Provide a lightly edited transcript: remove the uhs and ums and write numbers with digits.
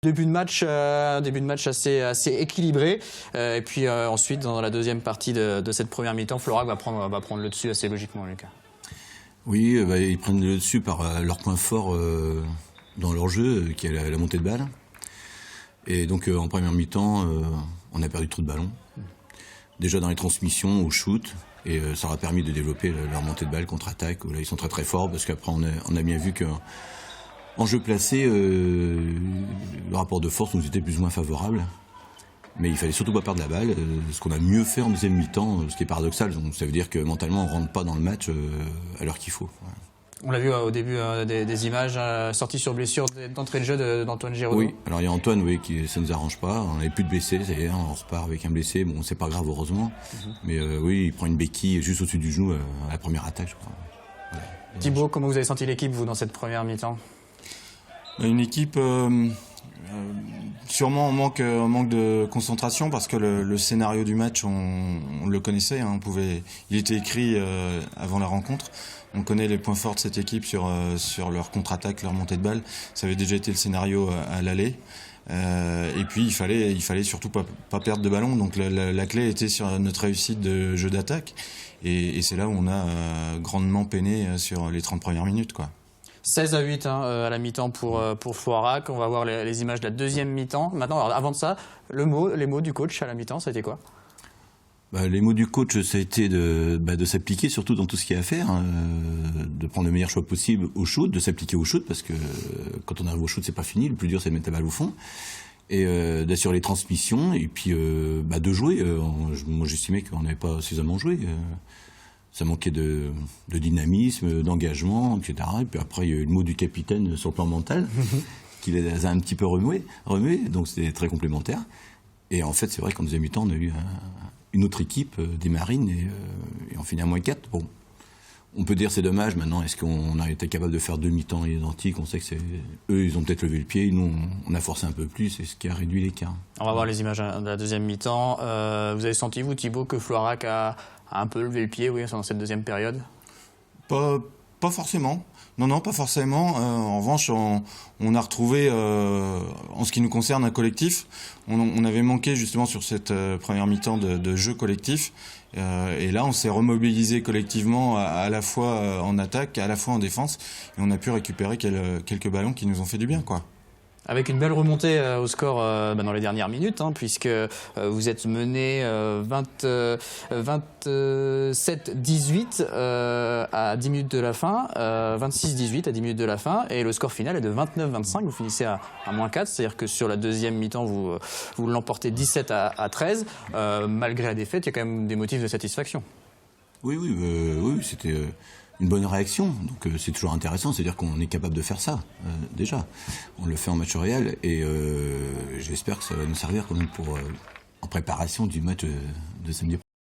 Début de match assez équilibré. Et puis ensuite, dans la deuxième partie de cette première mi-temps, Florac va prendre le dessus assez logiquement, Lucas. Oui, ils prennent le dessus par leur point fort dans leur jeu, qui est la montée de balle. Et donc en première mi-temps, on a perdu trop de ballons. Déjà dans les transmissions, au shoot. Et ça leur a permis de développer leur montée de balle, contre-attaque. Là, ils sont très très forts parce qu'après on a bien vu que en jeu placé, le rapport de force nous était plus ou moins favorable. Mais il fallait surtout pas perdre la balle, ce qu'on a mieux fait en deuxième mi-temps, ce qui est paradoxal. Donc, ça veut dire que mentalement, on ne rentre pas dans le match à l'heure qu'il faut. Ouais. On l'a vu au début des images, sorties sur blessure d'entrée de jeu d'Antoine Giraudeau. Oui, alors il y a Antoine, oui, ça ne nous arrange pas. On n'avait plus de blessés, ça y est, on repart avec un blessé. Bon, c'est pas grave, heureusement. Mais oui, il prend une béquille juste au-dessus du genou à la première attaque, je crois. Voilà. Thibaut, comment vous avez senti l'équipe, vous, dans cette première mi-temps? Une équipe sûrement en manque de concentration parce que le scénario du match, on le connaissait, hein, il était écrit avant la rencontre. On connaît les points forts de cette équipe sur leur contre-attaque, leur montée de balle. Ça avait déjà été le scénario à l'aller. Et puis il fallait surtout pas perdre de ballon. Donc la clé était sur notre réussite de jeu d'attaque. Et c'est là où on a grandement peiné sur les 30 premières minutes, quoi. 16-8 à la mi-temps pour Florac. On va voir les images de la deuxième mi-temps. Maintenant, alors, avant de ça, les mots du coach à la mi-temps, ça a été quoi? Les mots du coach, ça a été de s'appliquer surtout dans tout ce qu'il y a à faire, hein, de prendre le meilleur choix possible au shoot, de s'appliquer au shoot, parce que quand on arrive au shoot, c'est pas fini. Le plus dur, c'est de mettre la balle au fond. Et d'assurer les transmissions, et puis de jouer. Moi, j'estimais qu'on n'avait pas suffisamment joué. Ça manquait de dynamisme, d'engagement, etc. Et puis après, il y a eu le mot du capitaine sur le plan mental, qui les a un petit peu remué, donc c'était très complémentaire. Et en fait, c'est vrai qu'en deuxième mi-temps, on a eu une autre équipe, des Marines, et on finit à -4. Bon, on peut dire c'est dommage. Maintenant, est-ce qu'on a été capable de faire deux mi-temps identiques? On sait que eux, ils ont peut-être levé le pied, nous, on a forcé un peu plus, c'est ce qui a réduit l'écart. On va voir les images de la deuxième mi-temps. Vous avez senti, vous, Thibaut, que Florac a un peu levé le pied, oui, dans cette deuxième période? Pas forcément. Non, pas forcément. En revanche, on a retrouvé, en ce qui nous concerne, un collectif. On avait manqué justement sur cette première mi-temps de jeu collectif. Et là, on s'est remobilisé collectivement à la fois en attaque, à la fois en défense. Et on a pu récupérer quelques ballons qui nous ont fait du bien, quoi. Avec une belle remontée au score dans les dernières minutes, puisque vous êtes mené 27-18 à 10 minutes de la fin, 26-18 à 10 minutes de la fin, et le score final est de 29-25. Vous finissez à -4, c'est-à-dire que sur la deuxième mi-temps, vous l'emportez 17 à 13. Malgré la défaite, il y a quand même des motifs de satisfaction. Oui, c'était une bonne réaction, donc c'est toujours intéressant, c'est-à-dire qu'on est capable de faire ça, déjà. On le fait en match réel, et j'espère que ça va nous servir quand même en préparation du match de samedi.